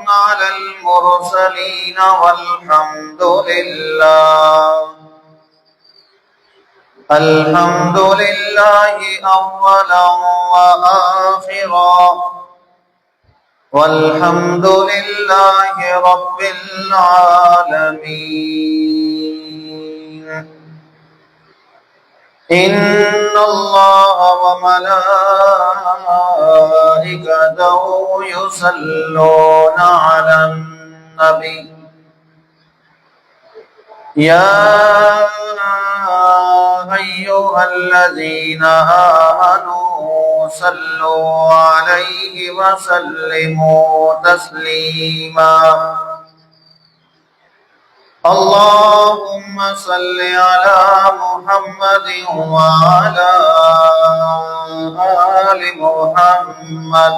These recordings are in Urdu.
على المرسلين الحمد لله أولا وآخرا والحمد لله رب العالمين إن الله وملائكته يصلون على النبي يا أيها الذين آمنوا صلوا عليه وسلموا تسليما اللهم صل على محمد وعلى آل محمد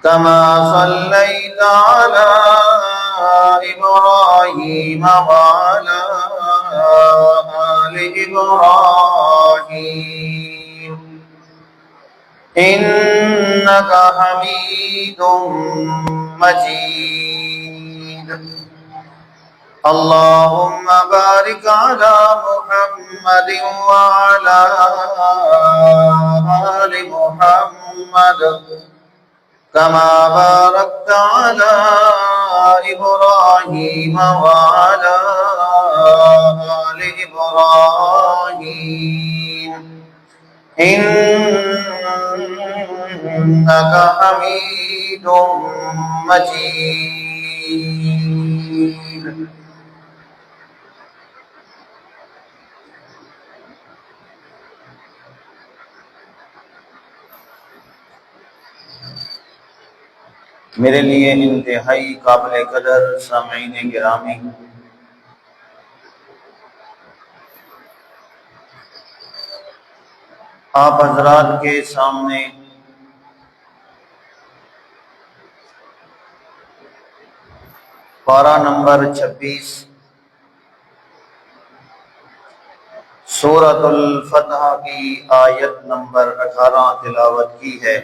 كما صليت على إبراهيم وعلى آل إبراهيم إنك حميد مجيد اللهم بارك على محمد وعلى آل محمد كما باركت على إبراهيم وعلى آل إبراهيم إنك حميد مجيد میرے لیے انتہائی قابل قدر سامعین گرامی، آپ حضرات کے سامنے پارہ نمبر 26 سورۃ الفتح کی آیت نمبر 18 تلاوت کی ہے۔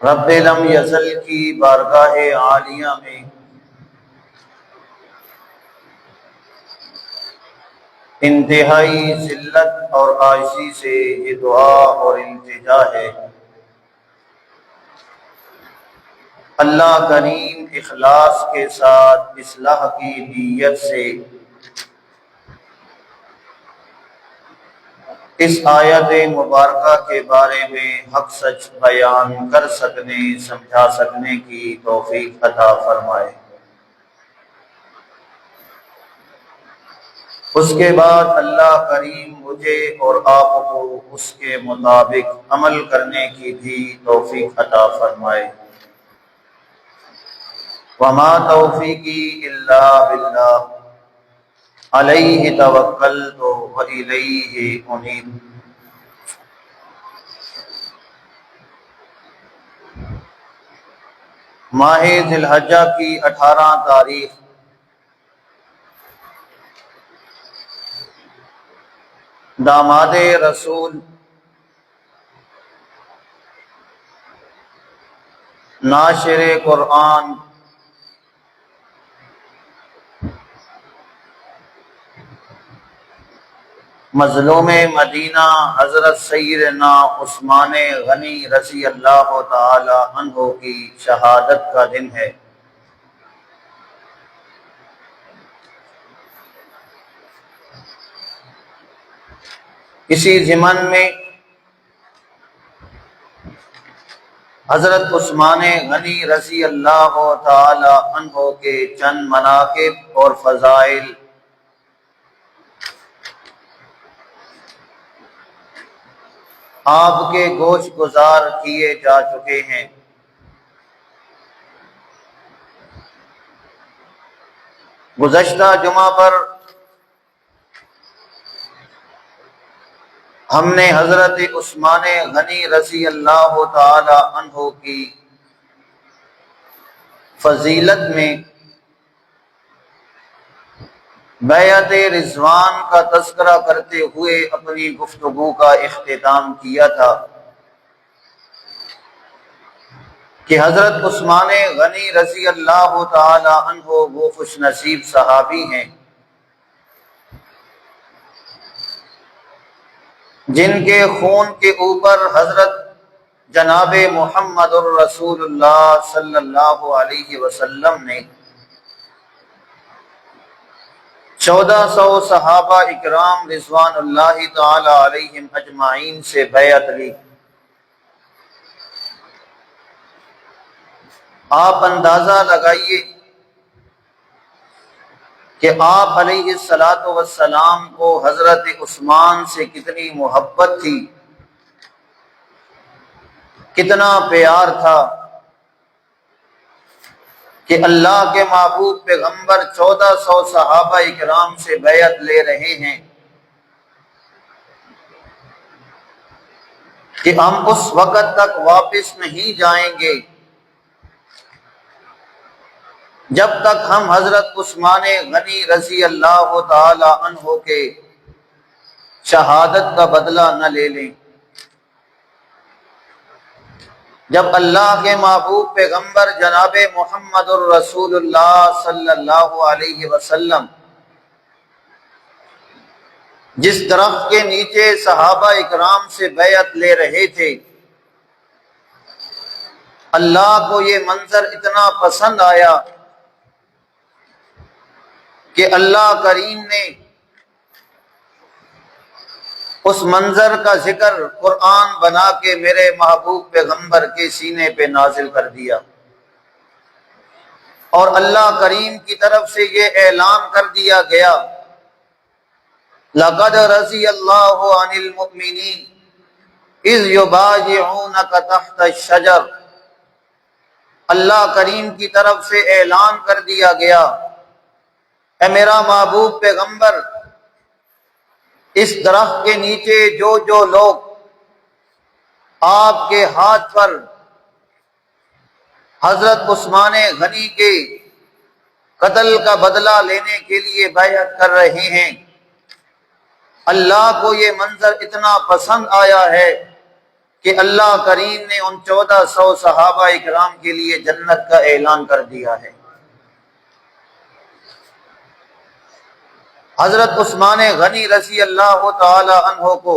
رب لم یزل کی بارگاہ عالیہ میں انتہائی ذلت اور عاجزی سے یہ دعا اور التجا ہے، اللہ کریم اخلاص کے ساتھ اصلاح کی نیت سے اس آیت مبارکہ کے بارے میں حق سچ بیان کر سکنے، سمجھا سکنے کی توفیق عطا فرمائے۔ اس کے بعد اللہ کریم مجھے اور آپ کو اس کے مطابق عمل کرنے کی بھی توفیق عطا فرمائے۔ وما توفیقی الا باللہ علیہ توکلت وإلیہ انیب۔ ماہ ذی الحجہ کی 18 تاریخ داماد رسول ناشر قرآن مظلوم مدینہ حضرت سیدنا عثمان غنی رضی اللہ تعالی عنہ کی شہادت کا دن ہے۔ اسی ضمن میں حضرت عثمان غنی رضی اللہ تعالی عنہ کے چند مناقب اور فضائل آپ کے گوش گزار کیے جا چکے ہیں۔ گزشتہ جمعہ پر ہم نے حضرت عثمان غنی رضی اللہ تعالی عنہ کی فضیلت میں بیعت رضوان کا تذکرہ کرتے ہوئے اپنی گفتگو کا اختتام کیا تھا۔ کہ حضرت عثمان غنی رضی اللہ تعالی عنہ وہ خوش نصیب صحابی ہیں جن کے خون کے اوپر حضرت جناب محمد الرسول اللہ صلی اللہ علیہ وسلم نے 1400 صحابہ اکرام رضوان اللہ تعالی علیہم اجمعین سے بیعت لی۔ آپ اندازہ لگائیے کہ آپ علیہ الصلوۃ والسلام کو حضرت عثمان سے کتنی محبت تھی، کتنا پیار تھا کہ اللہ کے محبوب پیغمبر 1400 صحابہ اکرام سے بیعت لے رہے ہیں کہ ہم اس وقت تک واپس نہیں جائیں گے جب تک ہم حضرت عثمان غنی رضی اللہ تعالی عنہ کے شہادت کا بدلہ نہ لے لیں۔ جب اللہ کے محبوب پیغمبر جناب محمد الرسول اللہ صلی اللہ علیہ وسلم جس درخت کے نیچے صحابہ اکرام سے بیعت لے رہے تھے، اللہ کو یہ منظر اتنا پسند آیا کہ اللہ کریم نے اس منظر کا ذکر قرآن بنا کے میرے محبوب پیغمبر کے سینے پہ نازل کر دیا، اور اللہ کریم کی طرف سے یہ اعلان کر دیا گیا لَقَدْ رَضِيَ اللَّهُ عَنِ الْمُؤْمِنِينَ إِذْ يُبَايِعُونَكَ تَحْتَ الشَّجَرِ۔ اللہ کریم کی طرف سے اعلان کر دیا گیا، اے میرا محبوب پیغمبر، اس درخت کے نیچے جو لوگ آپ کے ہاتھ پر حضرت عثمان غنی کے قتل کا بدلہ لینے کے لیے بیعت کر رہے ہیں، اللہ کو یہ منظر اتنا پسند آیا ہے کہ اللہ کریم نے ان 1400 صحابہ اکرام کے لیے جنت کا اعلان کر دیا ہے۔ حضرت عثمان غنی رضی اللہ تعالی عنہ کو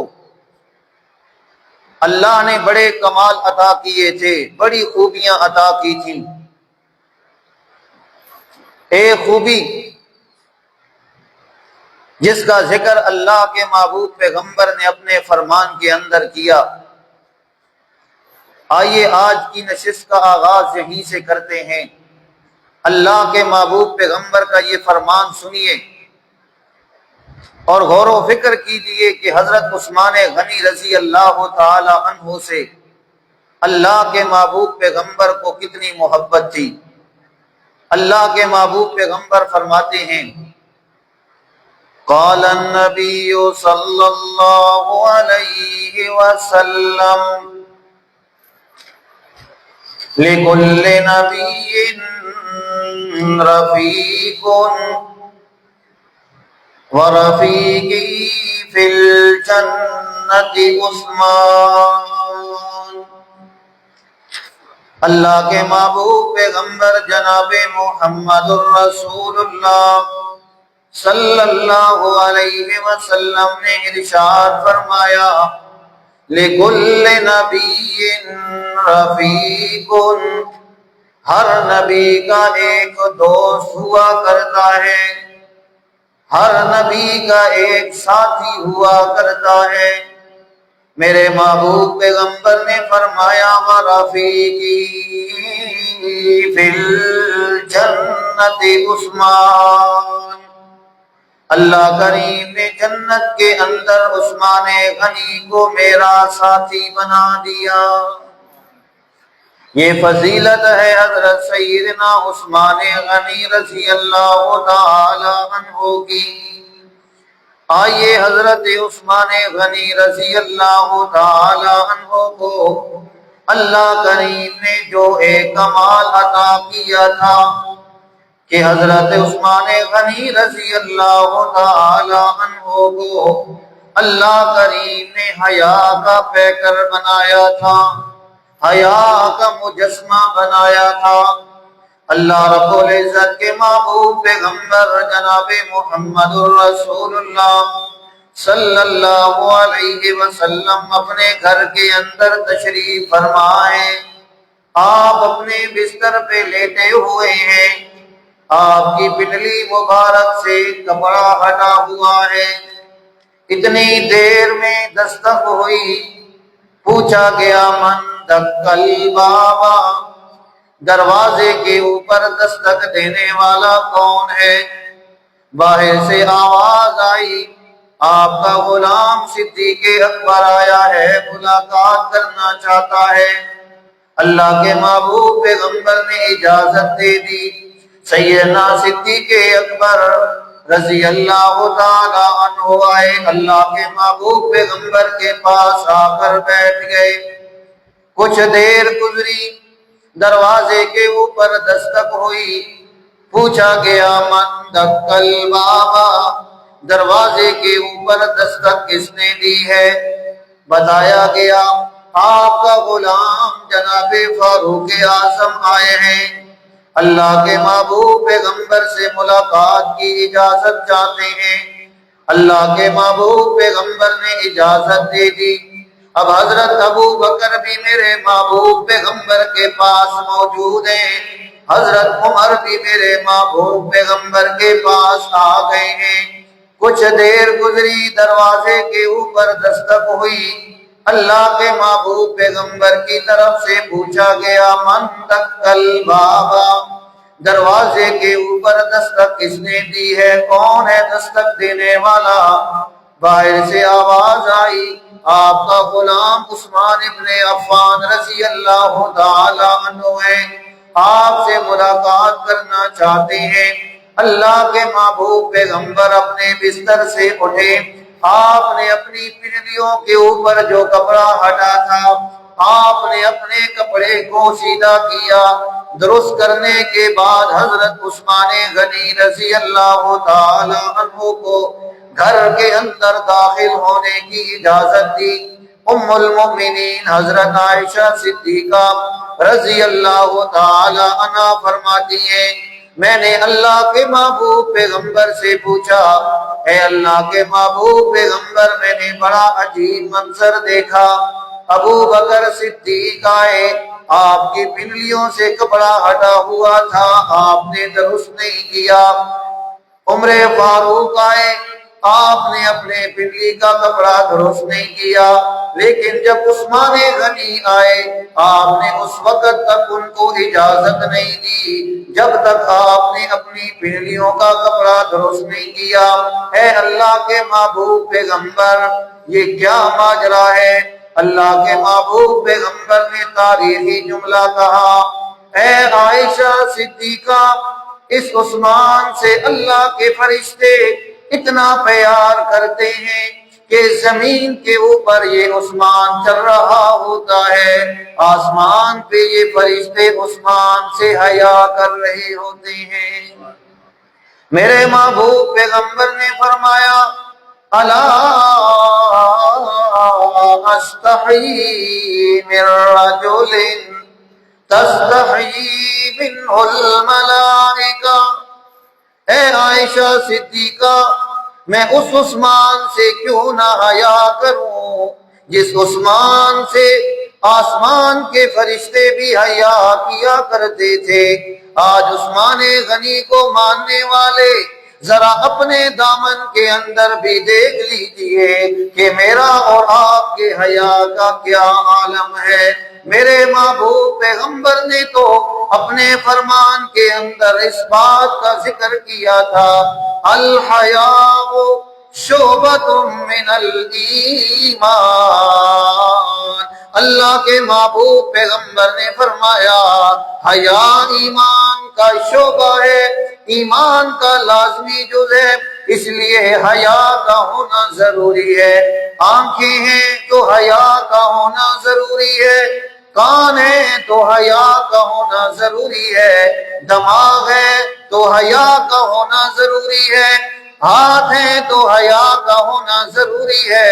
اللہ نے بڑے کمال عطا کیے تھے، بڑی خوبیاں عطا کی تھیں۔ ایک خوبی جس کا ذکر اللہ کے محبوب پیغمبر نے اپنے فرمان کے اندر کیا، آئیے آج کی نشست کا آغاز یہیں سے کرتے ہیں۔ اللہ کے محبوب پیغمبر کا یہ فرمان سنیے اور غور و فکر کیجئے کہ حضرت عثمان غنی رضی اللہ تعالی عنہ سے اللہ کے محبوب پیغمبر کو کتنی محبت تھی۔ اللہ کے محبوب پیغمبر فرماتے ہیں، قال النبی صلی اللہ علیہ وسلم لِكُلِّ نَبِيٍّ رَفِيقٌ وَرَفِيقِي فِي الْجَنَّةِ عثمان۔ اللہ کے محبوب پیغمبر جناب محمد الرسول اللہ صلی اللہ علیہ وسلم نے ارشاد فرمایا، لِكُلِّ نَبِيٍّ رَفِيقٌ، ہر نبی کا ایک دوست ہوا کرتا ہے، ہر نبی کا ایک ساتھی ہوا کرتا ہے۔ میرے محبوب پیغمبر نے فرمایا، وَرَفِيقِي فِي الْجَنَّةِ عثمان، اللہ کریم نے جنت کے اندر عثمان غنی کو میرا ساتھی بنا دیا۔ یہ فضیلت ہے حضرت سیدنا عثمان غنی رضی اللہ تعالی عنہ کی۔ آئیے حضرت عثمان غنی رضی اللہ تعالی عنہ کو اللہ کریم نے جو ایک کمال عطا کیا تھا کہ حضرت عثمان غنی رضی اللہ تعالی عنہ کو اللہ کریم نے حیا کا پیکر بنایا تھا۔ حیا کا مجسمہ بنایا تھا۔ اللہ رب العزت کے محبوب پیغمبر جناب محمد الرسول اللہ صلی اللہ علیہ وسلم اپنے گھر کے اندر تشریف فرمائے۔ آپ اپنے بستر پہ لیٹے ہوئے ہیں، آپ کی پنڈلی مبارک سے کپڑا ہٹا ہوا ہے۔ اتنی دیر میں دستک ہوئی، پوچھا گیا من دقل بابا، دروازے کے اوپر دستک دینے والا کون ہے؟ باہر سے آواز آئی، آپ کا غلام صدیق اکبر آیا ہے، ملاقات کرنا چاہتا ہے۔ اللہ کے محبوب پیغمبر نے اجازت دے دی۔ سیدنا صدیق اکبر رضی اللہ تعالی عنہ آئے، اللہ کے محبوب پیغمبر کے پاس آ کر بیٹھ گئے۔ کچھ دیر گزری، دروازے کے اوپر دستک ہوئی، پوچھا گیا من دقل بابا، دروازے کے اوپر دستک کس نے دی ہے؟ بتایا گیا آپ کا غلام جناب فاروق اعظم آئے ہیں، اللہ کے محبوب پیغمبر سے ملاقات کی اجازت چاہتے ہیں۔ اللہ کے محبوب پیغمبر نے اجازت دے دی۔ اب حضرت ابو بکر بھی میرے محبوب پیغمبر کے پاس موجود ہیں، حضرت عمر بھی میرے محبوب پیغمبر کے پاس آ گئے ہیں۔ کچھ دیر گزری، دروازے کے اوپر دستک ہوئی، اللہ کے محبوب پیغمبر کی طرف سے پوچھا گیا من دقل بابا، دروازے کے اوپر دستک کس نے دی ہے؟ کون ہے دستک دینے والا؟ باہر سے آواز آئی، آپ کا غلام عثمان ابن عفان رضی اللہ تعالی عنہ ہے، آپ سے ملاقات کرنا چاہتے ہیں۔ اللہ کے محبوب پیغمبر اپنے بستر سے اٹھے، آپ نے اپنی پنڈلیوں کے اوپر جو کپڑا ہٹا تھا، آپ نے اپنے کپڑے کو سیدھا کیا۔ درست کرنے کے بعد حضرت عثمان غنی رضی اللہ تعالی عنہ کو گھر کے اندر داخل ہونے کی اجازت دی۔ ام المؤمنین حضرت عائشہ صدیقہ رضی اللہ تعالی عنہا فرماتی ہیں میں نے اللہ کے محبوب پیغمبر سے پوچھا، اے اللہ کے محبوب پیغمبر، میں نے بڑا عجیب منظر دیکھا۔ ابو بکر صدیق آئے، آپ کی پنڈلیوں سے کپڑا ہٹا ہوا تھا، آپ نے درست نہیں کیا۔ عمر فاروق آئے، آپ نے اپنے پنڈلی کا کپڑا درست نہیں کیا، لیکن جب عثمان غنی آئے، آپ نے اس وقت تک ان کو اجازت نہیں دی جب تک آپ نے اپنی پنڈلیوں کا کپڑا درست نہیں کیا۔ اے اللہ کے محبوب پیغمبر، یہ کیا ماجرا ہے؟ اللہ کے محبوب پیغمبر نے تاریخی جملہ کہا، اے عائشہ صدیقہ، اس عثمان سے اللہ کے فرشتے اتنا پیار کرتے ہیں کہ زمین کے اوپر یہ عثمان چل رہا ہوتا ہے، آسمان پہ یہ فرشتے عثمان سے حیا کر رہے ہوتے ہیں۔ میرے محبوب پیغمبر نے فرمایا، الا استحی من رجل تستحی منہ الملائکہ، اے عائشہ صدیقہ، میں اس عثمان سے کیوں نہ حیا کروں جس عثمان سے آسمان کے فرشتے بھی حیا کیا کرتے تھے۔ آج عثمان غنی کو ماننے والے ذرا اپنے دامن کے اندر بھی دیکھ لیجئے کہ میرا اور آپ کے حیا کا کیا عالم ہے۔ میرے محبوب پیغمبر نے تو اپنے فرمان کے اندر اس بات کا ذکر کیا تھا، الحیاء شعبۃ من الایمان۔ اللہ کے محبوب پیغمبر نے فرمایا حیا ایمان کا شعبہ ہے، ایمان کا لازمی جز ہے، اس لیے حیا کا ہونا ضروری ہے۔ آنکھیں ہیں تو حیا کا ہونا ضروری ہے، کان ہے تو حیا کا ہونا ضروری ہے، دماغ ہے تو حیا کا ہونا ضروری ہے، ہاتھ ہے تو حیا کا ہونا ضروری ہے،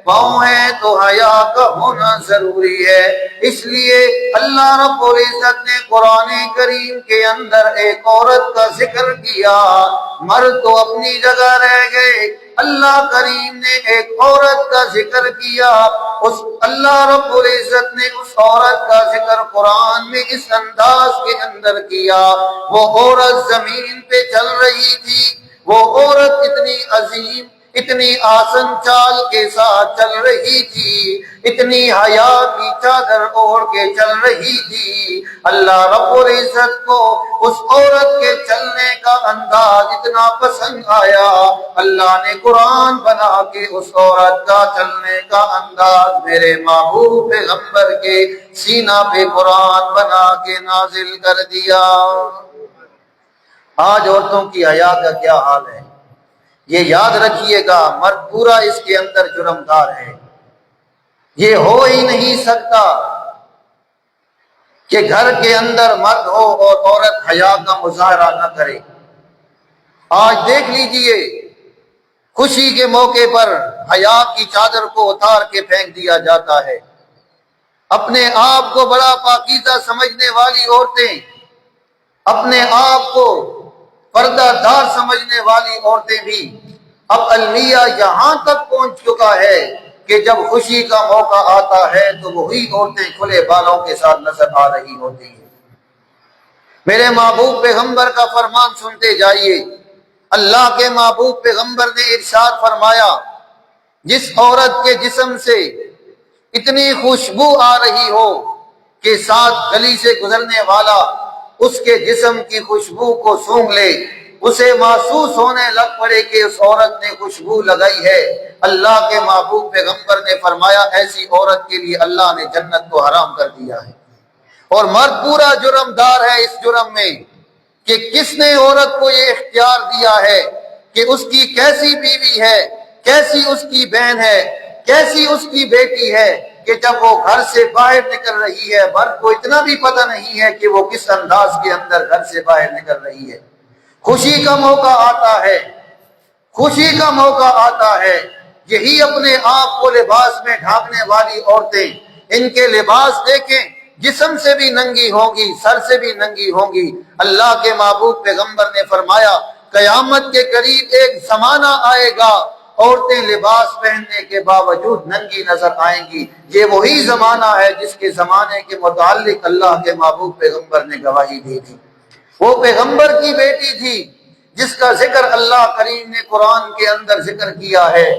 پاؤں ہے تو حیا کا ہونا ضروری ہے۔ اس لیے اللہ رب العزت نے قرآن کریم کے اندر ایک عورت کا ذکر کیا، مرد تو اپنی جگہ رہ گئے، اللہ کریم نے ایک عورت کا ذکر کیا۔ اس اللہ رب العزت نے اس عورت کا ذکر قرآن میں اس انداز کے اندر کیا۔ وہ عورت زمین پہ چل رہی تھی، وہ عورت اتنی عظیم، اتنی آسن چال کے ساتھ چل رہی تھی، اتنی حیا کی چادر اوڑھ کے چل رہی تھی۔ اللہ رب العزت کو اس عورت کے چلنے کا انداز اتنا پسند آیا، اللہ نے قرآن بنا کے اس عورت کا چلنے کا انداز میرے محبوب پیغمبر کے سینہ پہ قرآن بنا کے نازل کر دیا۔ آج عورتوں کی حیا کا کیا حال ہے یہ یاد رکھیے گا، مرد پورا اس کے اندر جرمدار ہے۔ یہ ہو ہی نہیں سکتا کہ گھر کے اندر مرد ہو اور عورت حیا کا مظاہرہ نہ کرے۔ آج دیکھ لیجئے، خوشی کے موقع پر حیا کی چادر کو اتار کے پھینک دیا جاتا ہے۔ اپنے آپ کو بڑا پاکیزہ سمجھنے والی عورتیں، اپنے آپ کو پردہ دار سمجھنے والی عورتیں بھی اب المیہ یہاں تک پہنچ چکا ہے کہ جب خوشی کا موقع آتا ہے تو وہی عورتیں کھلے بالوں کے ساتھ نظر آ رہی ہوتی ہیں۔ میرے محبوب پیغمبر کا فرمان سنتے جائیے، اللہ کے محبوب پیغمبر نے ارشاد فرمایا، جس عورت کے جسم سے اتنی خوشبو آ رہی ہو کہ ساتھ گلی سے گزرنے والا اس کے جسم کی خوشبو کو سونگھ لے، اسے محسوس ہونے لگ پڑے کہ اس عورت نے خوشبو لگائی ہے، اللہ کے محبوب پیغمبر نے فرمایا ایسی عورت کے لیے اللہ نے جنت کو حرام کر دیا ہے۔ اور مرد پورا جرمدار ہے اس جرم میں کہ کس نے عورت کو یہ اختیار دیا ہے کہ اس کی کیسی بیوی ہے، کیسی اس کی بہن ہے، کیسی اس کی بیٹی ہے، کہ جب وہ گھر سے باہر نکل رہی ہے مرد کو اتنا بھی پتہ نہیں ہے کہ وہ کس انداز کے اندر گھر سے باہر نکل رہی ہے۔ خوشی کا موقع آتا ہے، خوشی کا موقع آتا ہے، یہی اپنے آپ کو لباس میں ڈھانپنے والی عورتیں، ان کے لباس دیکھیں، جسم سے بھی ننگی ہوں گی، سر سے بھی ننگی ہوں گی۔ اللہ کے محبوب پیغمبر نے فرمایا قیامت کے قریب ایک زمانہ آئے گا عورتیں لباس پہننے کے باوجود ننگی نظر آئیں گی۔ یہ وہی زمانہ ہے جس کے زمانے کے متعلق اللہ کے محبوب پیغمبر نے گواہی دی تھی۔ وہ پیغمبر کی بیٹی تھی جس کا ذکر اللہ کریم نے قرآن کے اندر ذکر کیا ہے۔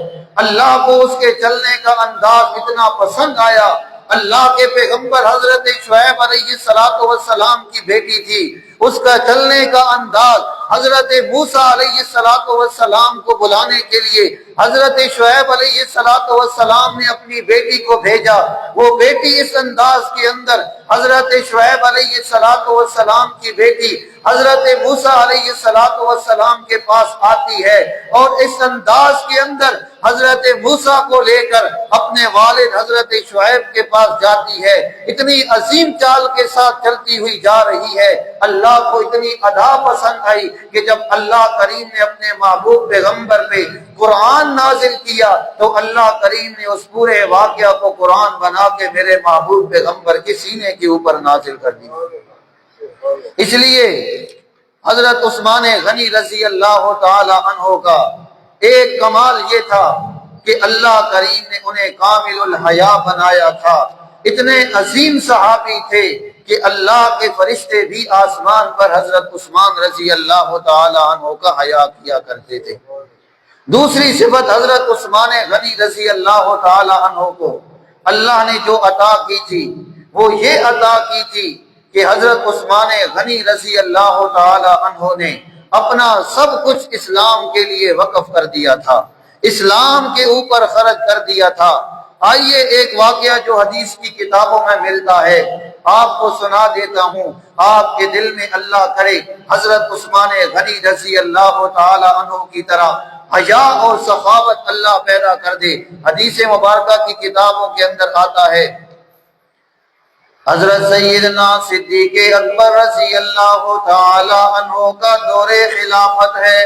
اللہ کو اس کے چلنے کا انداز اتنا پسند آیا، اللہ کے پیغمبر حضرت شعیب علیہ السلام کی بیٹی تھی، اس کا چلنے کا انداز حضرت موسیٰ علیہ السلام کو بلانے کے لیے حضرت شعیب علیہ السلام نے اپنی بیٹی کو بھیجا۔ وہ بیٹی اس انداز کے اندر حضرت شعیب علیہ السلام کی بیٹی حضرت موسیٰ علیہ السلام کے پاس آتی ہے اور اس انداز کے اندر حضرت موسیٰ کو لے کر اپنے والد حضرت شعیب کے پاس جاتی ہے۔ اتنی عظیم چال کے ساتھ چلتی ہوئی جا رہی ہے، اللہ کو اتنی ادا پسند آئی کہ جب اللہ کریم نے اپنے محبوب پیغمبر پہ قرآن نازل کیا تو اللہ کریم نے اس پورے واقعہ کو قرآن بنا کے میرے محبوب پیغمبر کے سینے کے اوپر نازل کر دیا۔ اس لیے حضرت عثمان غنی رضی اللہ تعالی عنہ کا ایک کمال یہ تھا کہ اللہ کریم نے انہیں کامل الحیا بنایا تھا۔ اتنے عظیم صحابی تھے کہ اللہ کے فرشتے بھی آسمان پر حضرت عثمان رضی اللہ تعالی عنہ کا حیا کیا کرتے تھے۔ دوسری صفت حضرت عثمان غنی رضی اللہ تعالی عنہ کو اللہ نے جو عطا کی تھی وہ یہ عطا کی تھی کہ حضرت عثمان غنی رضی اللہ تعالی عنہ نے اپنا سب کچھ اسلام کے لیے وقف کر دیا تھا، اسلام کے اوپر خرچ کر دیا تھا۔ آئیے ایک واقعہ جو حدیث کی کتابوں میں ملتا ہے آپ کو سنا دیتا ہوں، آپ کے دل میں اللہ کرے حضرت عثمان غنی رضی اللہ تعالی عنہ کی طرح حیا اور سخاوت اللہ پیدا کر دے۔ حدیث مبارکہ کی کتابوں کے اندر آتا ہے حضرت سیدنا صدیق اکبر رضی اللہ تعالی عنہ کا دور خلافت ہے۔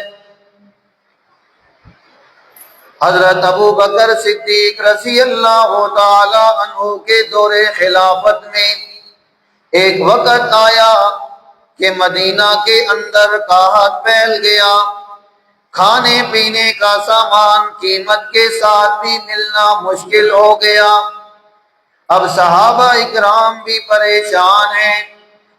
حضرت ابو بکر صدیق رضی اللہ تعالی عنہ کے دور خلافت میں ایک وقت آیا کہ مدینہ کے اندر قحط پھیل گیا، کھانے پینے کا سامان قیمت کے ساتھ بھی ملنا مشکل ہو گیا۔ اب صحابہ اکرام بھی پریشان ہیں،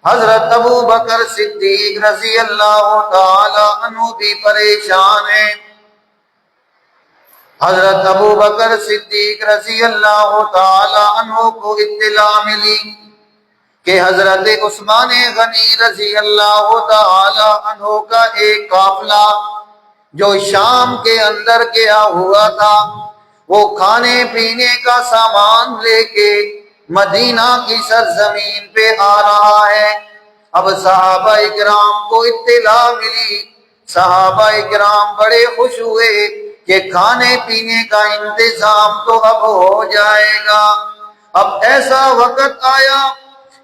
حضرت ابو بکر صدیق رضی اللہ تعالی عنہ بھی پریشان ہیں۔ حضرت ابو بکر صدیق رضی اللہ تعالی عنہ کو اطلاع ملی کہ حضرت عثمان غنی رضی اللہ تعالی عنہ کا ایک قافلہ جو شام کے اندر گیا ہوا تھا، وہ کھانے پینے کا سامان لے کے مدینہ کی سرزمین پہ آ رہا ہے۔ اب صحابہ اکرام کو اطلاع ملی، صحابہ اکرام بڑے خوش ہوئے کہ کھانے پینے کا انتظام تو اب ہو جائے گا۔ اب ایسا وقت آیا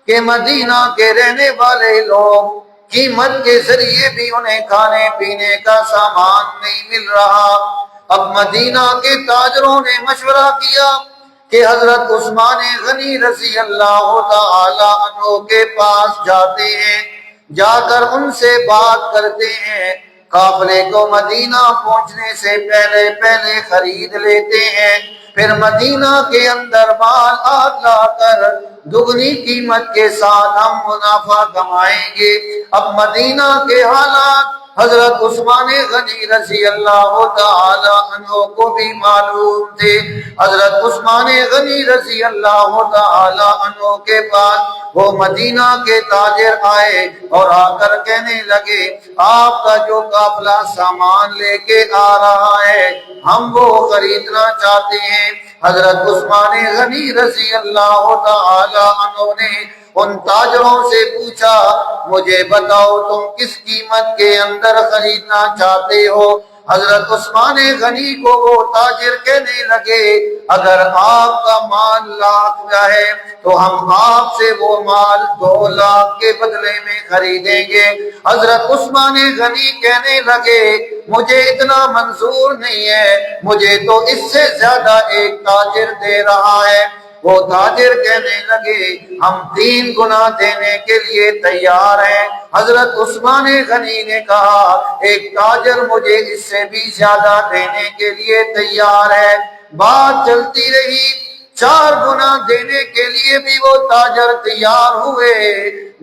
کہ مدینہ کے رہنے والے لوگ قیمت کے ذریعے بھی انہیں کھانے پینے کا سامان نہیں مل رہا۔ اب مدینہ کے تاجروں نے مشورہ کیا کہ حضرت عثمان غنی رضی اللہ تعالی عنہ کے پاس جاتے ہیں، جا کر ان سے بات کرتے ہیں، قافلے کو مدینہ پہنچنے سے پہلے خرید لیتے ہیں، پھر مدینہ کے اندر مال لا کر دگنی قیمت کے ساتھ ہم منافع کمائیں گے۔ اب مدینہ کے حالات حضرت عثمان غنی رضی اللہ تعالی عنہ کو بھی معلوم تھے۔ حضرت عثمان غنی رضی اللہ تعالی عنہ کے پاس وہ مدینہ کے تاجر آئے اور آ کر کہنے لگے، آپ کا جو قافلہ سامان لے کے آ رہا ہے ہم وہ خریدنا چاہتے ہیں۔ حضرت عثمان غنی رضی اللہ تعالی عنہ نے ان تاجروں سے پوچھا، مجھے بتاؤ تم کس قیمت کے اندر خریدنا چاہتے ہو؟ حضرت عثمان غنی کو وہ تاجر کہنے لگے، اگر آپ کا مال لاکھ کا ہے تو ہم آپ سے وہ مال 2 لاکھ کے بدلے میں خریدیں گے۔ حضرت عثمان غنی کہنے لگے، مجھے اتنا منظور نہیں ہے، مجھے تو اس سے زیادہ ایک تاجر دے رہا ہے۔ وہ تاجر کہنے لگے، ہم 3 گنا دینے کے لیے تیار ہیں۔ حضرت عثمان غنی نے کہا، ایک تاجر مجھے اس سے بھی زیادہ دینے کے لیے تیار ہے۔ بات چلتی رہی، 4 گنا دینے کے لیے بھی وہ تاجر تیار ہوئے،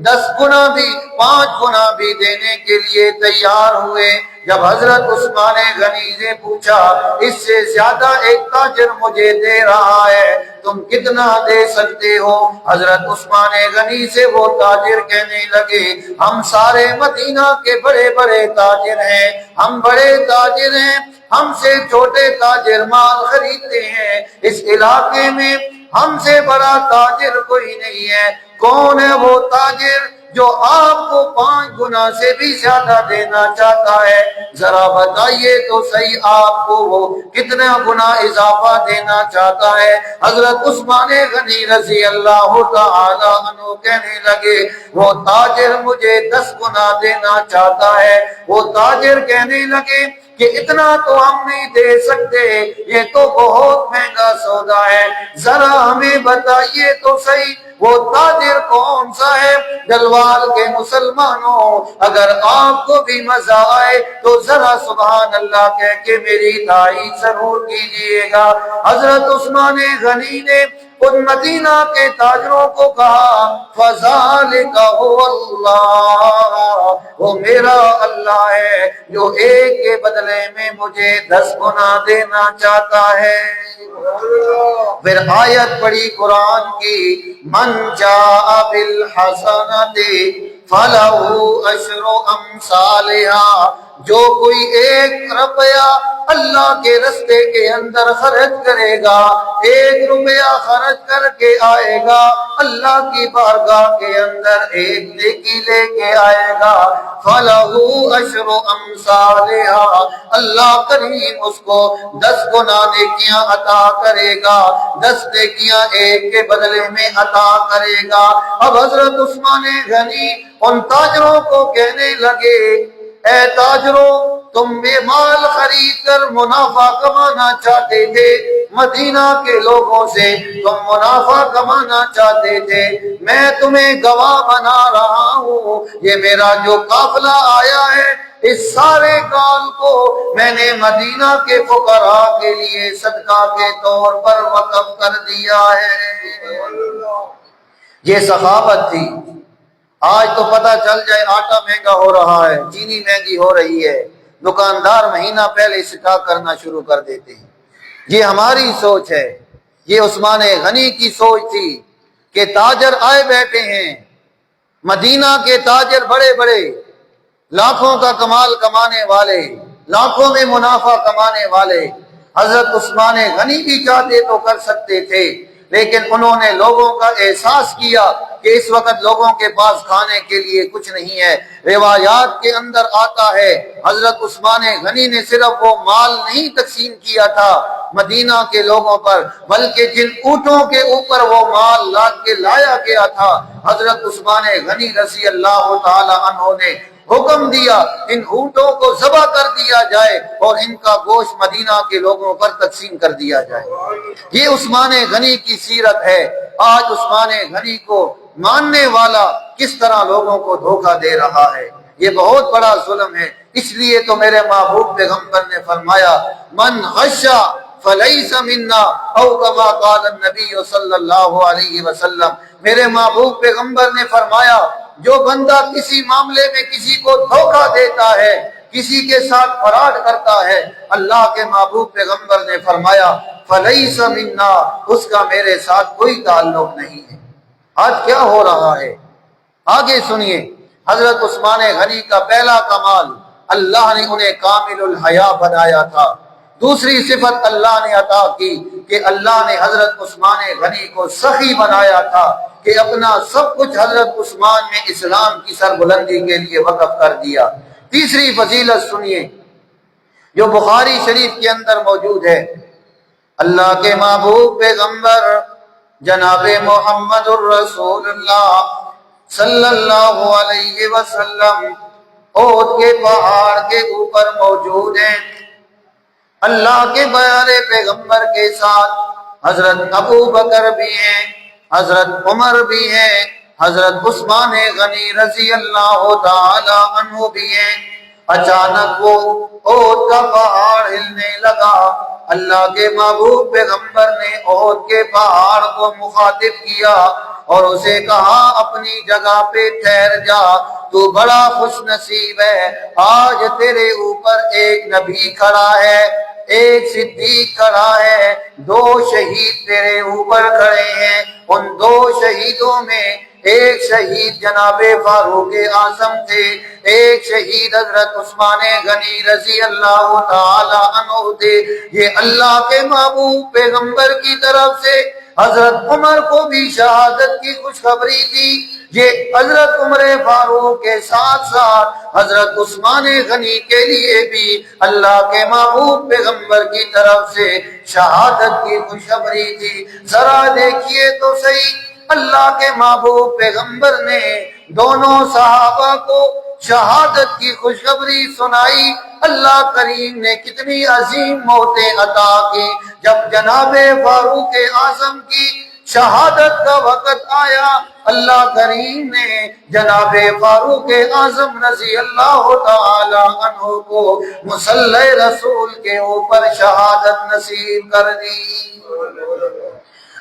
10 گنا بھی 5 گنا بھی دینے کے لیے تیار ہوئے۔ جب حضرت عثمان غنی نے پوچھا، اس سے زیادہ ایک تاجر مجھے دے رہا ہے، تم کتنا دے سکتے ہو؟ حضرت عثمان غنی سے وہ تاجر کہنے لگے، ہم سارے مدینہ کے بڑے بڑے تاجر ہیں، ہم بڑے تاجر ہیں، ہم سے چھوٹے تاجر مال خریدتے ہیں، اس علاقے میں ہم سے بڑا تاجر کوئی نہیں ہے۔ کون ہے وہ تاجر جو آپ کو 5 گنا سے بھی زیادہ دینا چاہتا ہے؟ ذرا بتائیے تو صحیح، آپ کو وہ کتنا گنا اضافہ دینا چاہتا ہے؟ حضرت عثمان غنی رضی اللہ تعالی عنہ کہنے لگے، وہ تاجر مجھے 10 گنا دینا چاہتا ہے۔ وہ تاجر کہنے لگے کہ اتنا تو ہم نہیں دے سکتے، یہ تو بہت مہنگا سودا ہے، ذرا ہمیں بتائیے تو صحیح وہ تاجر کون سا ہے؟ جلوال کے مسلمانوں، اگر آپ کو بھی مزہ آئے تو ذرا سبحان اللہ کہہ کے میری تائید ضرور کیجئے گا۔ حضرت عثمان غنی نے ان مدینہ کے تاجروں کو کہا، فَذَلِكَ هُوَ اللَّهُ، وہ میرا اللہ ہے جو 1 کے بدلے میں مجھے 10 گنا دینا چاہتا ہے۔ پھر آیت پڑھی قرآن کی، من جاء بالحسنۃ فَلَهُ عَشْرُ أَمْثَالِهَا، جو کوئی 1 روپیہ اللہ کے رستے کے اندر خرچ کرے گا، 1 روپیہ خرچ کر کے آئے گا، اللہ کی بارگاہ کے اندر 1 نیکی لے کے آئے گا، فَلَهُ عَشْرُ أَمْثَالِهَا، اللہ کریم اس کو 10 گنا نیکیاں عطا کرے گا، 10 نیکیاں 1 کے بدلے میں عطا کرے گا۔ اب حضرت عثمان غنی ان تاجروں کو کہنے لگے، اے تاجروں، تم بے مال خرید کر منافع کمانا چاہتے تھے، مدینہ کے لوگوں سے تم منافع کمانا چاہتے تھے، میں تمہیں گواہ بنا رہا ہوں، یہ میرا جو قافلہ آیا ہے اس سارے کال کو میں نے مدینہ کے فقراء کے لیے صدقہ کے طور پر وقف کر دیا ہے۔ یہ سخاوت تھی۔ آج تو پتہ چل جائے آٹا مہنگا ہو رہا ہے، چینی مہنگی ہو رہی ہے، دکاندار مہینہ پہلے اسٹاک کرنا شروع کر دیتے ہیں۔ یہ ہماری سوچ ہے، یہ عثمان غنی کی سوچ تھی کہ تاجر آئے بیٹھے ہیں، مدینہ کے تاجر بڑے بڑے، لاکھوں کا کمال کمانے والے، لاکھوں میں منافع کمانے والے، حضرت عثمان غنی بھی چاہتے تو کر سکتے تھے، لیکن انہوں نے لوگوں کا احساس کیا کہ اس وقت لوگوں کے پاس کھانے کے لیے کچھ نہیں ہے۔ روایات کے اندر آتا ہے حضرت عثمان غنی نے صرف وہ مال نہیں تقسیم کیا تھا مدینہ کے لوگوں پر، بلکہ جن اونٹوں کے اوپر وہ مال لاد کے لایا گیا تھا، حضرت عثمان غنی رضی اللہ تعالی عنہ نے حکم دیا ان اونٹوں کو ذبح کر دیا جائے اور ان کا گوشت مدینہ کے لوگوں پر تقسیم کر دیا جائے۔ یہ عثمان غنی کی سیرت ہے۔ آج عثمان غنی کو ماننے والا کس طرح لوگوں کو دھوکہ دے رہا ہے، یہ بہت بڑا ظلم ہے۔ اس لیے تو میرے محبوب پیغمبر نے فرمایا من غشا فلیس منا او کما قال النبی صلی اللہ علیہ وسلم، میرے محبوب پیغمبر نے فرمایا جو بندہ کسی معاملے میں کسی کو دھوکہ دیتا ہے، کسی کے ساتھ فراڈ کرتا ہے، اللہ کے محبوب پیغمبر نے فرمایا فلیس منا، اس کا میرے ساتھ کوئی تعلق نہیں ہے۔ آج کیا ہو رہا ہے آگے سنیے۔ حضرت عثمان غنی کا پہلا کمال اللہ نے انہیں کامل الحیا بنایا تھا۔ دوسری صفت اللہ نے عطا کی کہ اللہ نے حضرت عثمان غنی کو سخی بنایا تھا کہ اپنا سب کچھ حضرت عثمان نے اسلام کی سربلندی کے لیے وقف کر دیا۔ تیسری فضیلت سنیے جو بخاری شریف کے اندر موجود ہے، اللہ کے محبوب پیغمبر جناب محمد الرسول اللہ صلی اللہ علیہ وسلم احد کے پہاڑ کے اوپر موجود ہیں۔ اللہ کے پیارے پیغمبر کے ساتھ حضرت ابو بکر بھی ہیں، حضرت عمر بھی ہیں، حضرت عثمان غنی رضی اللہ تعالی عنہ بھی ہیں۔ اچانک وہ احد کا پہاڑ ہلنے لگا۔ اللہ کے محبوب پیغمبر نے احد کے پہاڑ کو مخاطب کیا اور اسے کہا اپنی جگہ پہ ٹھہر جا، تو بڑا خوش نصیب ہے، آج تیرے اوپر ایک نبی کھڑا ہے، ایک صدیق کھڑا ہے، دو شہید تیرے اوپر کھڑے ہیں۔ ان دو شہیدوں میں ایک شہید جناب فاروق اعظم تھے، ایک شہید حضرت عثمان غنی رضی اللہ تعالی عنہ تھے۔ یہ اللہ کے محبوب پیغمبر کی طرف سے حضرت عمر کو بھی شہادت کی خوشخبری تھی۔ یہ حضرت عمر فاروق کے ساتھ ساتھ حضرت عثمان غنی کے لیے بھی اللہ کے محبوب پیغمبر کی طرف سے شہادت کی خوشخبری تھی۔ ذرا دیکھیے تو صحیح، اللہ کے محبوب پیغمبر نے دونوں صحابہ کو شہادت کی خوشخبری سنائی۔ اللہ کریم نے کتنی عظیم موتیں عطا کی۔ جب جناب فاروق اعظم کی شہادت کا وقت آیا، اللہ کریم نے جناب فاروق اعظم رضی اللہ تعالی عنہ کو مصلی رسول کے اوپر شہادت نصیب کر دی۔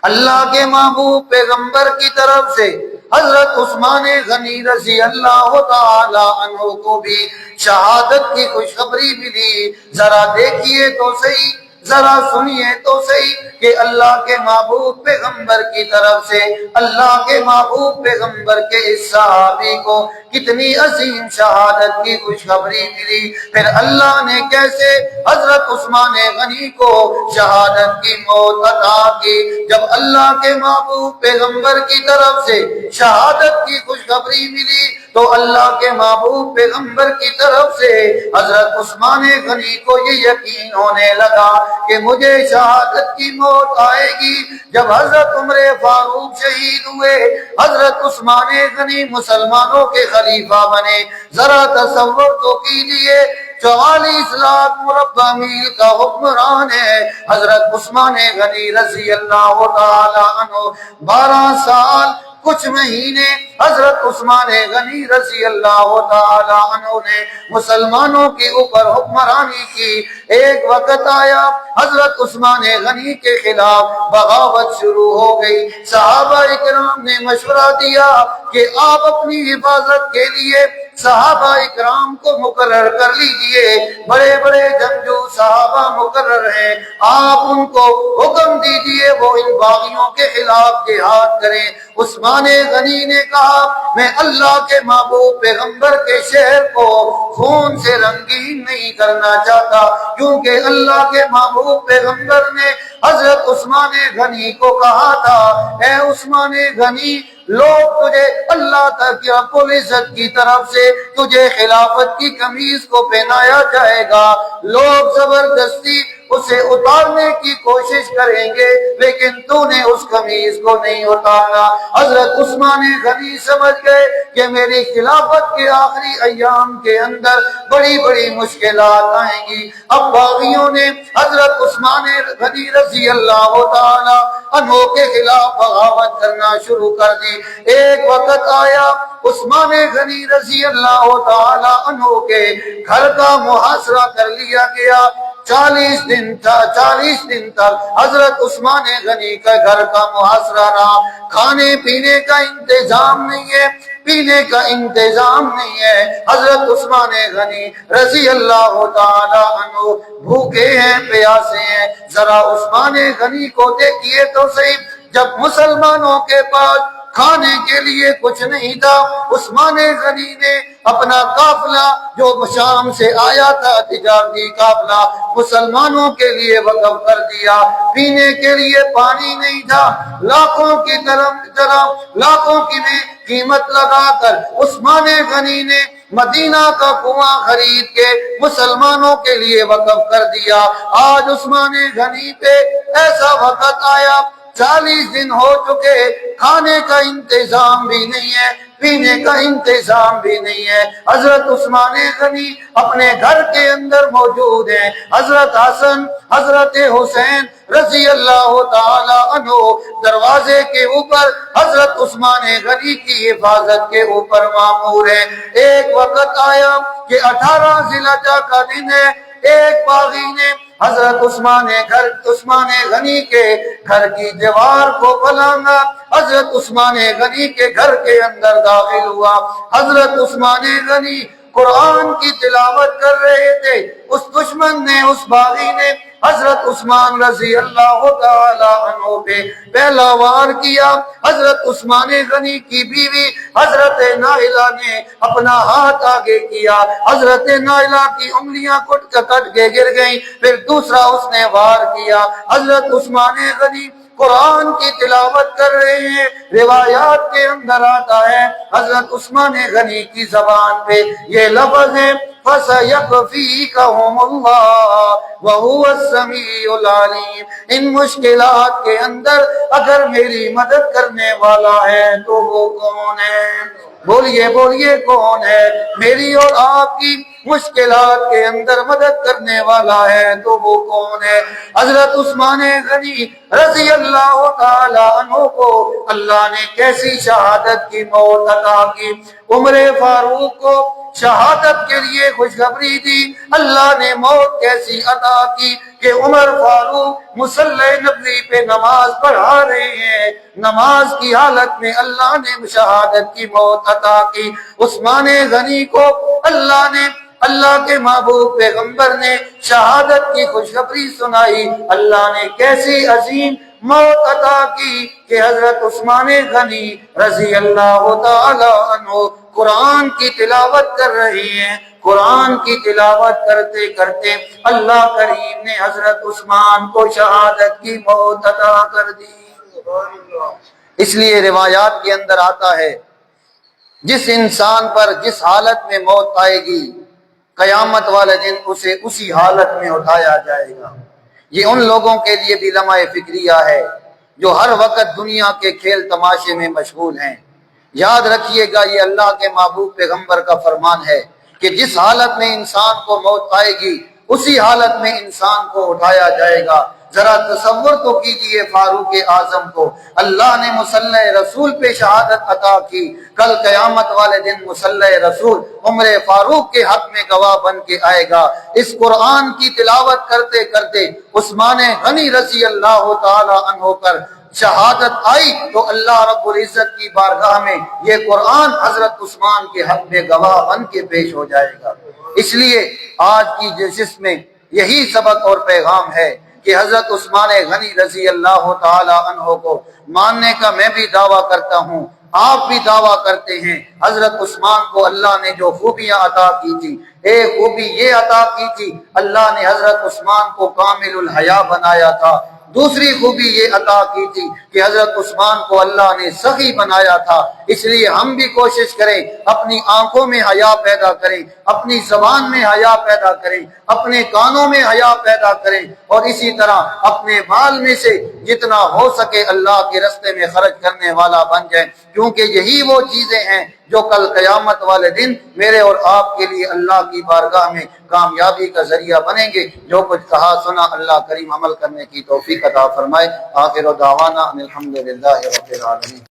اللہ کے محبوب پیغمبر کی طرف سے حضرت عثمان غنی رضی اللہ تعالی عنہ کو بھی شہادت کی خوشخبری ملی۔ ذرا دیکھیے تو صحیح، ذرا سنیے تو صحیح کہ اللہ کے محبوب پیغمبر کی طرف سے اللہ کے محبوب پیغمبر کے اس صحابی کو کتنی عظیم شہادت کی خوشخبری ملی۔ پھر اللہ نے کیسے حضرت عثمان غنی کو شہادت کی موت عطا کی۔ جب اللہ کے محبوب پیغمبر کی طرف سے شہادت کی خوشخبری ملی تو اللہ کے محبوب پیغمبر کی طرف سے حضرت عثمان غنی کو یہ یقین ہونے لگا کہ مجھے شہادت کی موت آئے گی۔ جب حضرت عمر فاروق شہید ہوئے، حضرت عثمان غنی مسلمانوں کے خلیفہ بنے۔ ذرا تصور تو کیجیے، 44 لاکھ مربع میل کا حکمران ہے حضرت عثمان غنی رضی اللہ تعالی عنہ۔ 12 سال کچھ مہینے حضرت عثمان غنی رضی اللہ تعالی عنہ نے مسلمانوں کے اوپر حکمرانی کی۔ ایک وقت آیا حضرت عثمان غنی کے خلاف بغاوت شروع ہو گئی۔ صحابہ اکرام نے مشورہ دیا کہ آپ اپنی حفاظت کے لیے صحابہ اکرام کو مقرر کر لیجئے، بڑے بڑے جنگجو صحابہ مقرر ہیں، آپ ان کو حکم دیجئے وہ ان باغیوں کے خلاف جہاد کریں۔ عثمان غنی نے کہا میں اللہ کے محبوب پیغمبر کے شہر کو خون سے رنگین نہیں کرنا چاہتا، کیونکہ اللہ کے محبوب پیغمبر نے حضرت عثمان غنی کو کہا تھا اے عثمان غنی لوگ تجھے اللہ تک رب العزت کی طرف سے تجھے خلافت کی قمیض کو پہنایا جائے گا، لوگ زبردستی اسے اتارنے کی کوشش کریں گے لیکن تو نے اس قمیض کو نہیں اتارنا۔ حضرت عثمان غنی سمجھ گئے کہ میری خلافت کے آخری ایام کے اندر بڑی بڑی مشکلات آئیں گی۔ اب باغیوں نے حضرت عثمان غنی رضی اللہ تعالی عنہ کے خلاف بغاوت کرنا شروع کر دی۔ ایک وقت آیا عثمان غنی رضی اللہ تعالی عنہ کے گھر کا محاصرہ کر لیا گیا۔ 40 دن تک حضرت عثمان غنی کا گھر کا محاصرہ رہا۔ کھانے پینے کا انتظام نہیں ہے، پینے کا انتظام نہیں ہے۔ حضرت عثمان غنی رضی اللہ تعالی عنہ بھوکے ہیں، پیاسے ہیں۔ ذرا عثمان غنی کو دیکھیے تو صحیح، جب مسلمانوں کے پاس کھانے کے لیے کچھ نہیں تھا، عثمان غنی نے اپنا قافلہ جو شام سے آیا تھا تجارتی قافلہ مسلمانوں کے لیے وقف کر دیا۔ پینے کے لیے پانی نہیں تھا، لاکھوں کی قیمت لگا کر عثمان غنی نے مدینہ کا کنواں خرید کے مسلمانوں کے لیے وقف کر دیا۔ آج عثمان غنی پہ ایسا وقت آیا 40 دن ہو چکے، کھانے کا انتظام بھی نہیں ہے، پینے کا انتظام بھی نہیں ہے۔ حضرت عثمان غنی اپنے گھر کے اندر موجود ہیں، حضرت حسن حضرت حسین رضی اللہ تعالی عنہ دروازے کے اوپر حضرت عثمان غنی کی حفاظت کے اوپر مامور ہیں۔ ایک وقت آیا کہ 18 ذی الحجہ کا دن ہے، ایک باغی نے حضرت عثمان غنی کے گھر کی دیوار کو پلانگا، حضرت عثمان غنی کے گھر کے اندر داخل ہوا۔ حضرت عثمان غنی قرآن کی تلاوت کر رہے تھے، اس دشمن نے، اس باغی نے حضرت عثمان رضی اللہ تعالی عنہ پہ پہلا وار کیا۔ حضرت عثمان غنی کی بیوی حضرت نائلہ نے اپنا ہاتھ آگے کیا، حضرت نائلہ کی انگلیاں کٹ کے گر گئیں، پھر دوسرا اس نے وار کیا۔ حضرت عثمان غنی قرآن کی تلاوت کر رہے ہیں، روایات کے اندر آتا ہے حضرت عثمان غنی کی زبان پہ یہ لفظ ہے فَسَيَكْفِيكَهُمُ اللَّهُ وَهُوَ السَّمِيعُ الْعَلِيمُ۔ ان مشکلات کے اندر اگر میری مدد کرنے والا ہے تو وہ کون ہے؟ بولیے بولیے کون ہے؟ میری اور آپ کی مشکلات کے اندر مدد کرنے والا ہے تو وہ کون ہے؟ حضرت عثمان غنی رضی اللہ تعالی عنہ کو اللہ نے کیسی شہادت کی موت عطا کی۔ عمر فاروق کو شہادت کے لیے خوشخبری دی، اللہ نے موت کیسی عطا کی کہ عمر فاروق مصلی نبوی پہ نماز پڑھا رہے ہیں، نماز کی حالت میں اللہ نے شہادت کی موت عطا کی۔ عثمان غنی کو اللہ کے محبوب پیغمبر نے شہادت کی خوشخبری سنائی، اللہ نے کیسی عظیم موت عطا کی کہ حضرت عثمان غنی رضی اللہ تعالی عنہ قرآن کی تلاوت کر رہے ہیں۔ قرآن کی تلاوت کرتے کرتے اللہ کریم نے حضرت عثمان کو شہادت کی موت عطا کر دی۔ اس لیے روایات کے اندر آتا ہے جس انسان پر جس حالت میں موت آئے گی قیامت والے دن اسے اسی حالت میں اٹھایا جائے گا۔ یہ ان لوگوں کے لیے بھی لمحہ فکریہ ہے جو ہر وقت دنیا کے کھیل تماشے میں مشغول ہیں۔ یاد رکھیے گا یہ اللہ کے محبوب پیغمبر کا فرمان ہے کہ جس حالت میں انسان کو موت آئے گی اسی حالت میں انسان کو اٹھایا جائے گا۔ ذرا تصور تو کیجئے فاروق اعظم کو، اللہ نے مصلی رسول پہ شہادت عطا کی، کل قیامت والے دن مصلی رسول عمر فاروق کے حق میں گواہ بن کے آئے گا۔ اس قرآن کی تلاوت کرتے کرتے عثمان غنی رضی اللہ تعالی عنہ پر شہادت آئی تو اللہ رب العزت کی بارگاہ میں یہ قرآن حضرت عثمان کے حق میں گواہ بن کے پیش ہو جائے گا۔ اس لیے آج کی جلسے میں یہی سبق اور پیغام ہے کہ حضرت عثمان غنی رضی اللہ تعالی عنہ کو ماننے کا میں بھی دعویٰ کرتا ہوں، آپ بھی دعویٰ کرتے ہیں۔ حضرت عثمان کو اللہ نے جو خوبیاں عطا کی تھی، ایک خوبی یہ عطا کی تھی، اللہ نے حضرت عثمان کو کامل الحیا بنایا تھا۔ دوسری خوبی یہ عطا کی تھی کہ حضرت عثمان کو اللہ نے سخی بنایا تھا۔ اس لیے ہم بھی کوشش کریں، اپنی آنکھوں میں حیا پیدا کریں، اپنی زبان میں حیا پیدا کریں، اپنے کانوں میں حیا پیدا کریں، اور اسی طرح اپنے مال میں سے جتنا ہو سکے اللہ کے راستے میں خرچ کرنے والا بن جائیں، کیونکہ یہی وہ چیزیں ہیں جو کل قیامت والے دن میرے اور آپ کے لیے اللہ کی بارگاہ میں کامیابی کا ذریعہ بنیں گے۔ جو کچھ کہا سنا اللہ کریم عمل کرنے کی توفیق عطا فرمائے۔ آخر دعوانا ان الحمدللہ رب العالمین۔